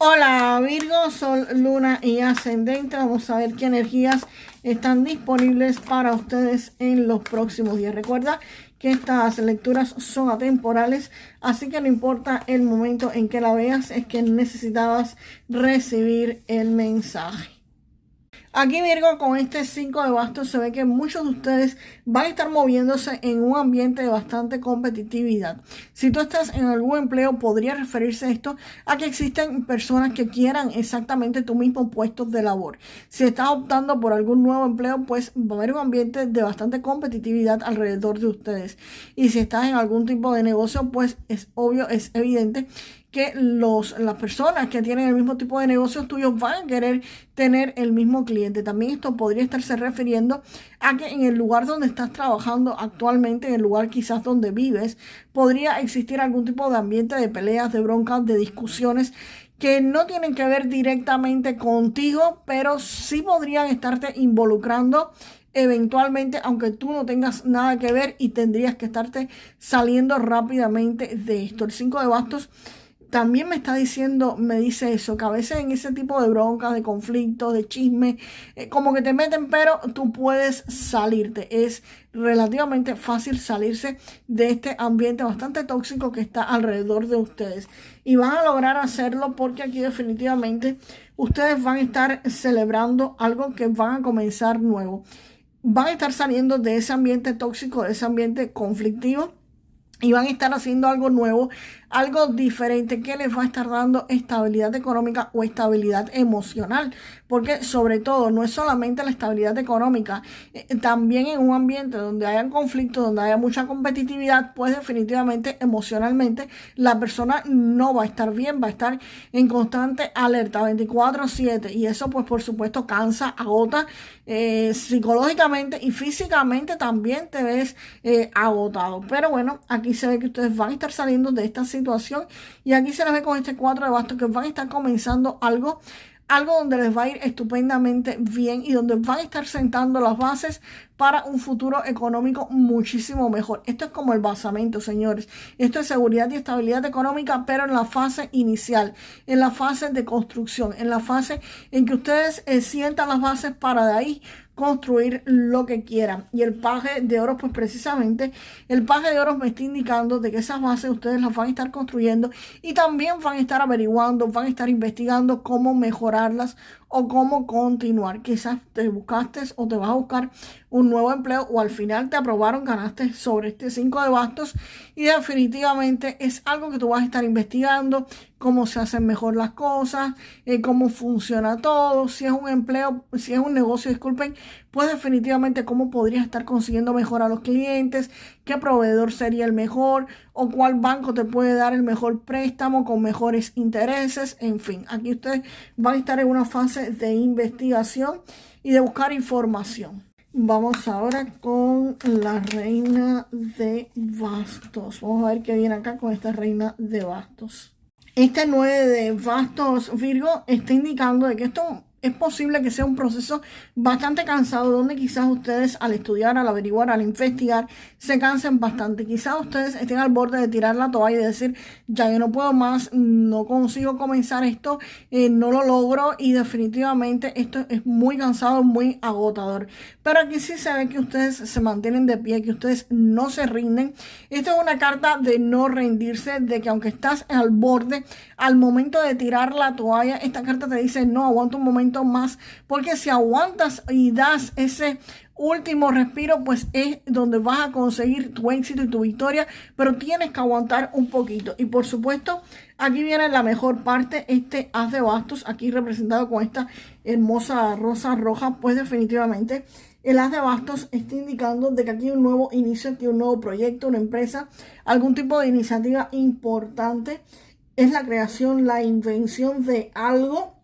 Hola Virgo, Sol, Luna y Ascendente. Vamos a ver qué energías están disponibles para ustedes en los próximos días. Recuerda que estas lecturas son atemporales, así que no importa el momento en que la veas, es que necesitabas recibir el mensaje. Aquí Virgo, con este 5 de bastos se ve que muchos de ustedes van a estar moviéndose en un ambiente de bastante competitividad. Si tú estás en algún empleo, podría referirse esto a que existen personas que quieran exactamente tu mismo puesto de labor. Si estás optando por algún nuevo empleo, pues va a haber un ambiente de bastante competitividad alrededor de ustedes. Y si estás en algún tipo de negocio, pues es obvio, es evidente que las personas que tienen el mismo tipo de negocios tuyos van a querer tener el mismo cliente. También esto podría estarse refiriendo a que en el lugar donde estás trabajando actualmente, en el lugar quizás donde vives, podría existir algún tipo de ambiente de peleas, de broncas, de discusiones que no tienen que ver directamente contigo, pero sí podrían estarte involucrando eventualmente, aunque tú no tengas nada que ver, y tendrías que estarte saliendo rápidamente de esto. El 5 de bastos también me está diciendo, me dice eso, que a veces en ese tipo de broncas, de conflictos, de chismes, como que te meten, pero tú puedes salirte. Es relativamente fácil salirse de este ambiente bastante tóxico que está alrededor de ustedes. Y van a lograr hacerlo porque aquí definitivamente ustedes van a estar celebrando algo que van a comenzar nuevo. Van a estar saliendo de ese ambiente tóxico, de ese ambiente conflictivo, y van a estar haciendo algo nuevo, algo diferente que les va a estar dando estabilidad económica o estabilidad emocional. Porque sobre todo no es solamente la estabilidad económica, también en un ambiente donde haya conflictos, donde haya mucha competitividad, pues definitivamente emocionalmente la persona no va a estar bien, va a estar en constante alerta 24/7, y eso pues por supuesto cansa, agota psicológicamente y físicamente también te ves agotado. Pero bueno, aquí se ve que ustedes van a estar saliendo de esta situación, y aquí se les ve con este 4 de bastos que van a estar comenzando algo donde les va a ir estupendamente bien y donde van a estar sentando las bases para un futuro económico muchísimo mejor. Esto es como el basamento, señores. Esto es seguridad y estabilidad económica, pero en la fase inicial, en la fase de construcción, en la fase en que ustedes sientan las bases para de ahí construir lo que quieran. Y el paje de oro, pues precisamente el paje de oro me está indicando de que esas bases ustedes las van a estar construyendo, y también van a estar averiguando, van a estar investigando cómo mejorarlas o cómo continuar. Quizás te buscaste o te vas a buscar un nuevo empleo, o al final te aprobaron, ganaste sobre este 5 de bastos, y definitivamente es algo que tú vas a estar investigando, cómo se hacen mejor las cosas, cómo funciona todo, si es un empleo, si es un negocio, disculpen, pues definitivamente cómo podrías estar consiguiendo mejor a los clientes, qué proveedor sería el mejor, o cuál banco te puede dar el mejor préstamo con mejores intereses. En fin, aquí ustedes van a estar en una fase de investigación y de buscar información. Vamos ahora con la reina de bastos. Vamos a ver qué viene acá con esta reina de bastos. Este 9 de bastos, Virgo, está indicando de que esto es posible que sea un proceso bastante cansado, donde quizás ustedes al estudiar, al averiguar, al investigar, se cansen bastante. Quizás ustedes estén al borde de tirar la toalla y decir, ya yo no puedo más, no consigo comenzar esto, no lo logro, y definitivamente esto es muy cansado, muy agotador. Pero aquí sí se ve que ustedes se mantienen de pie, que ustedes no se rinden. Esto es una carta de no rendirse, de que aunque estás al borde, al momento de tirar la toalla, esta carta te dice, no, aguanta un momento más, porque si aguantas y das ese último respiro, pues es donde vas a conseguir tu éxito y tu victoria, pero tienes que aguantar un poquito. Y por supuesto, aquí viene la mejor parte, este as de bastos, aquí representado con esta hermosa rosa roja, pues definitivamente el as de bastos está indicando de que aquí hay un nuevo inicio, aquí hay un nuevo proyecto, una empresa, algún tipo de iniciativa importante. Es la creación, la invención de algo.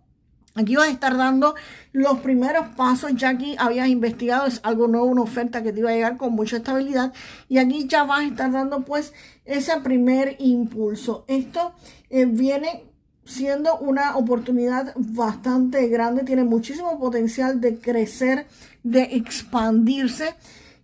Aquí vas a estar dando los primeros pasos. Ya aquí habías investigado, es algo nuevo, una oferta que te iba a llegar con mucha estabilidad, y aquí ya vas a estar dando pues ese primer impulso. Esto viene siendo una oportunidad bastante grande, tiene muchísimo potencial de crecer, de expandirse.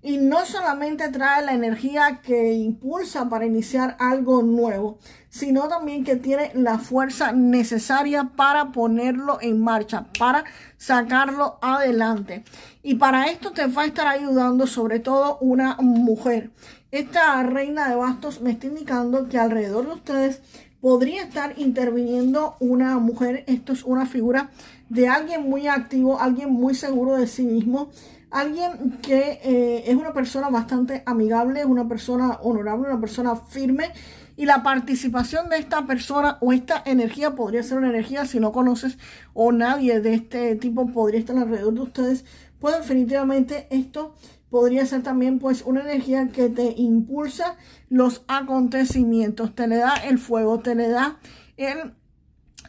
Y no solamente trae la energía que impulsa para iniciar algo nuevo, sino también que tiene la fuerza necesaria para ponerlo en marcha, para sacarlo adelante. Y para esto te va a estar ayudando sobre todo una mujer. Esta reina de bastos me está indicando que alrededor de ustedes podría estar interviniendo una mujer. Esto es una figura de alguien muy activo, alguien muy seguro de sí mismo, alguien que es una persona bastante amigable, una persona honorable, una persona firme. Y la participación de esta persona o esta energía podría ser una energía, si no conoces o nadie de este tipo podría estar alrededor de ustedes, pues definitivamente esto podría ser también pues una energía que te impulsa los acontecimientos, te le da el fuego, te le da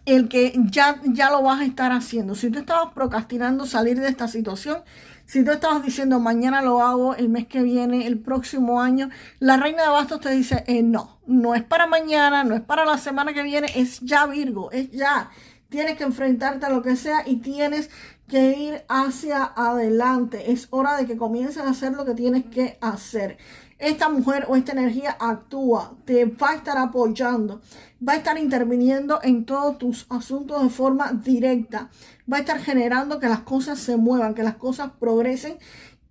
el que ya lo vas a estar haciendo. Si tú estabas procrastinando salir de esta situación, si tú estabas diciendo mañana lo hago, el mes que viene, el próximo año, la reina de bastos te dice no es para mañana, no es para la semana que viene, es ya, Virgo, es ya. Tienes que enfrentarte a lo que sea y tienes que ir hacia adelante. Es hora de que comiences a hacer lo que tienes que hacer. Esta mujer o esta energía actúa, te va a estar apoyando, va a estar interviniendo en todos tus asuntos de forma directa, va a estar generando que las cosas se muevan, que las cosas progresen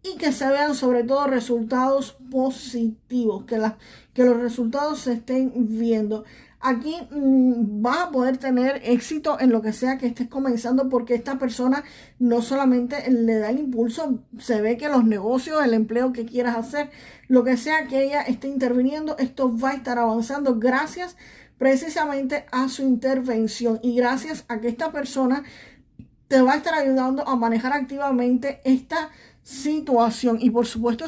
y que se vean sobre todo resultados positivos, que los resultados se estén viendo. Aquí vas a poder tener éxito en lo que sea que estés comenzando, porque esta persona no solamente le da el impulso, se ve que los negocios, el empleo que quieras hacer, lo que sea que ella esté interviniendo, esto va a estar avanzando gracias precisamente a su intervención y gracias a que esta persona te va a estar ayudando a manejar activamente esta situación. Y por supuesto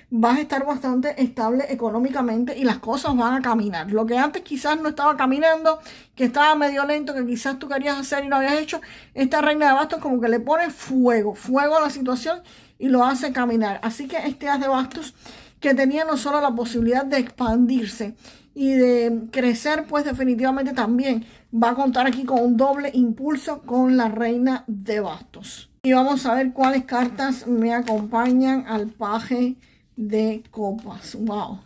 vas a estar bastante estable económicamente y las cosas van a caminar. Lo que antes quizás no estaba caminando, que estaba medio lento, que quizás tú querías hacer y no habías hecho, esta reina de bastos como que le pone fuego a la situación y lo hace caminar. Así que este as de bastos, que tenía no solo la posibilidad de expandirse y de crecer, pues definitivamente también va a contar aquí con un doble impulso con la reina de bastos. Y vamos a ver cuáles cartas me acompañan al paje de copas. Wow.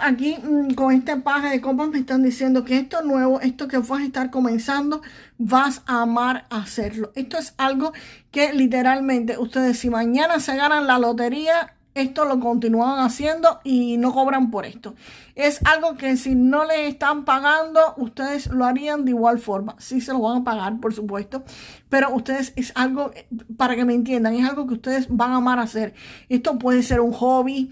Aquí con este paje de copas me están diciendo que esto nuevo, esto que vas a estar comenzando, vas a amar hacerlo. Esto es algo que literalmente ustedes, si mañana se ganan la lotería, esto lo continúan haciendo y no cobran por esto. Es algo que si no les están pagando, ustedes lo harían de igual forma. Sí se lo van a pagar, por supuesto, pero ustedes es algo, para que me entiendan, es algo que ustedes van a amar hacer. Esto puede ser un hobby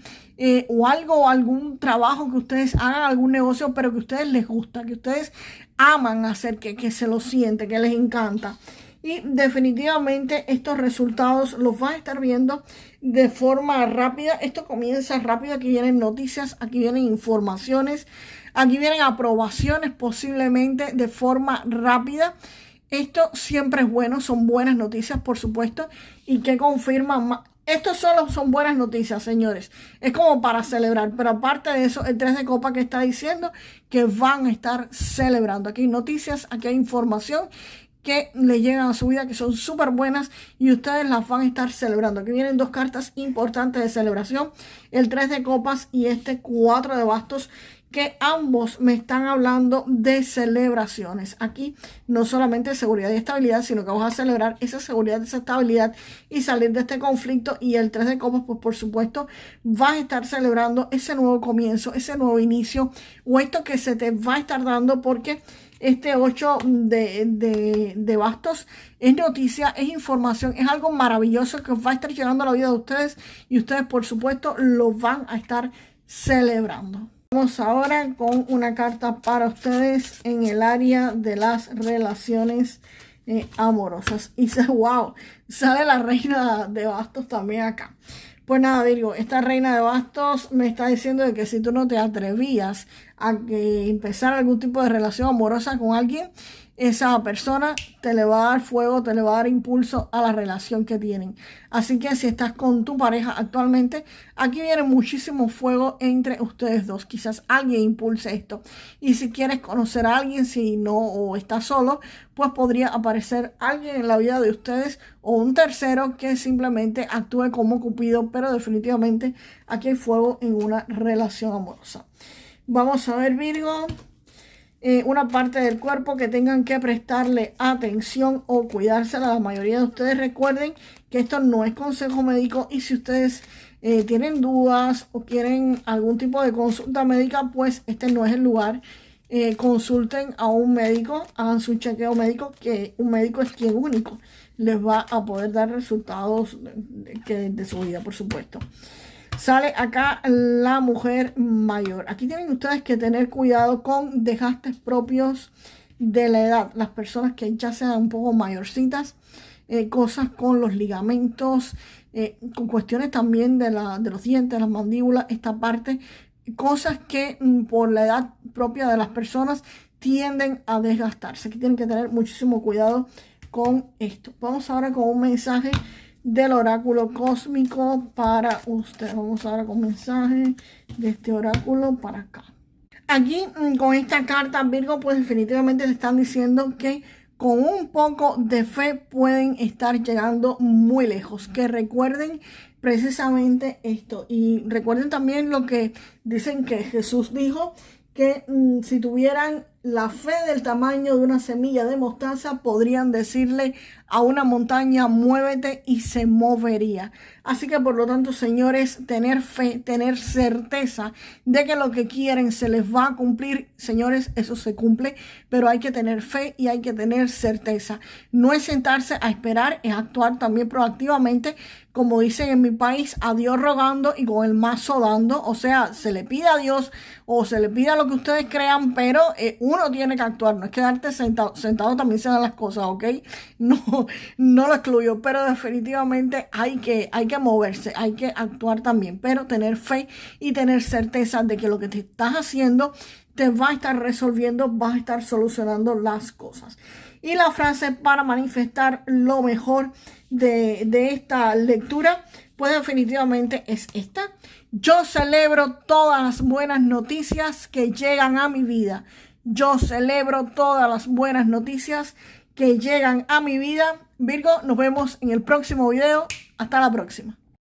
o algún trabajo que ustedes hagan, algún negocio, pero que a ustedes les gusta, que ustedes aman hacer, que se lo sienten, que les encanta. Y definitivamente estos resultados los vas a estar viendo de forma rápida. Esto comienza rápido. Aquí vienen noticias, aquí vienen informaciones, aquí vienen aprobaciones posiblemente de forma rápida. Esto siempre es bueno, son buenas noticias, por supuesto, y que confirman más. Estos solo son buenas noticias, señores. Es como para celebrar. Pero aparte de eso, el 3 de copa que está diciendo que van a estar celebrando. Aquí hay noticias, aquí hay información que le llegan a su vida, que son súper buenas y ustedes las van a estar celebrando. Aquí vienen dos cartas importantes de celebración, el 3 de copas y este 4 de bastos, que ambos me están hablando de celebraciones. Aquí no solamente seguridad y estabilidad, sino que vamos a celebrar esa seguridad, esa estabilidad y salir de este conflicto. Y el 3 de copas, pues por supuesto, vas a estar celebrando ese nuevo comienzo, ese nuevo inicio o esto que se te va a estar dando, porque este 8 de bastos es noticia, es información, es algo maravilloso que va a estar llegando a la vida de ustedes y ustedes por supuesto lo van a estar celebrando. Vamos ahora con una carta para ustedes en el área de las relaciones amorosas. Y wow, sale la reina de bastos también acá. Pues nada, Virgo, esta reina de bastos me está diciendo de que si tú no te atrevías a que empezar algún tipo de relación amorosa con alguien, esa persona te le va a dar fuego, te le va a dar impulso a la relación que tienen. Así que si estás con tu pareja actualmente, aquí viene muchísimo fuego entre ustedes dos. Quizás alguien impulse esto. Y si quieres conocer a alguien, si no o estás solo, pues podría aparecer alguien en la vida de ustedes o un tercero que simplemente actúe como Cupido, pero definitivamente aquí hay fuego en una relación amorosa. Vamos a ver, Virgo. Una parte del cuerpo que tengan que prestarle atención o cuidársela. La mayoría de ustedes recuerden que esto no es consejo médico, y si ustedes tienen dudas o quieren algún tipo de consulta médica, pues este no es el lugar. Consulten a un médico, hagan su chequeo médico, que un médico es quien único les va a poder dar resultados de su vida, por supuesto. Sale acá la mujer mayor. Aquí tienen ustedes que tener cuidado con desgastes propios de la edad. Las personas que ya sean un poco mayorcitas, cosas con los ligamentos, con cuestiones también de los dientes, las mandíbulas, esta parte. Cosas que por la edad propia de las personas tienden a desgastarse. Aquí tienen que tener muchísimo cuidado con esto. Vamos ahora con un mensaje del oráculo cósmico para usted. Vamos ahora con un mensaje de este oráculo para acá. Aquí con esta carta, Virgo, pues definitivamente te están diciendo que con un poco de fe pueden estar llegando muy lejos. Que recuerden precisamente esto. Y recuerden también lo que dicen que Jesús dijo, que si tuvieran la fe del tamaño de una semilla de mostaza, podrían decirle a una montaña, muévete, y se movería. Así que por lo tanto, señores, tener fe, tener certeza de que lo que quieren se les va a cumplir. Señores, eso se cumple, pero hay que tener fe y hay que tener certeza. No es sentarse a esperar, es actuar también proactivamente, como dicen en mi país, a Dios rogando y con el mazo dando. O sea, se le pide a Dios o se le pide a lo que ustedes crean, pero uno tiene que actuar. No es quedarte sentado. Sentado también se dan las cosas, ¿ok? No lo excluyo, pero definitivamente hay que moverse, hay que actuar también, pero tener fe y tener certeza de que lo que te estás haciendo te va a estar resolviendo, vas a estar solucionando las cosas. Y la frase para manifestar lo mejor de esta lectura, pues definitivamente es esta: yo celebro todas las buenas noticias que llegan a mi vida. Yo celebro todas las buenas noticias que llegan a mi vida. Virgo, nos vemos en el próximo video. Hasta la próxima.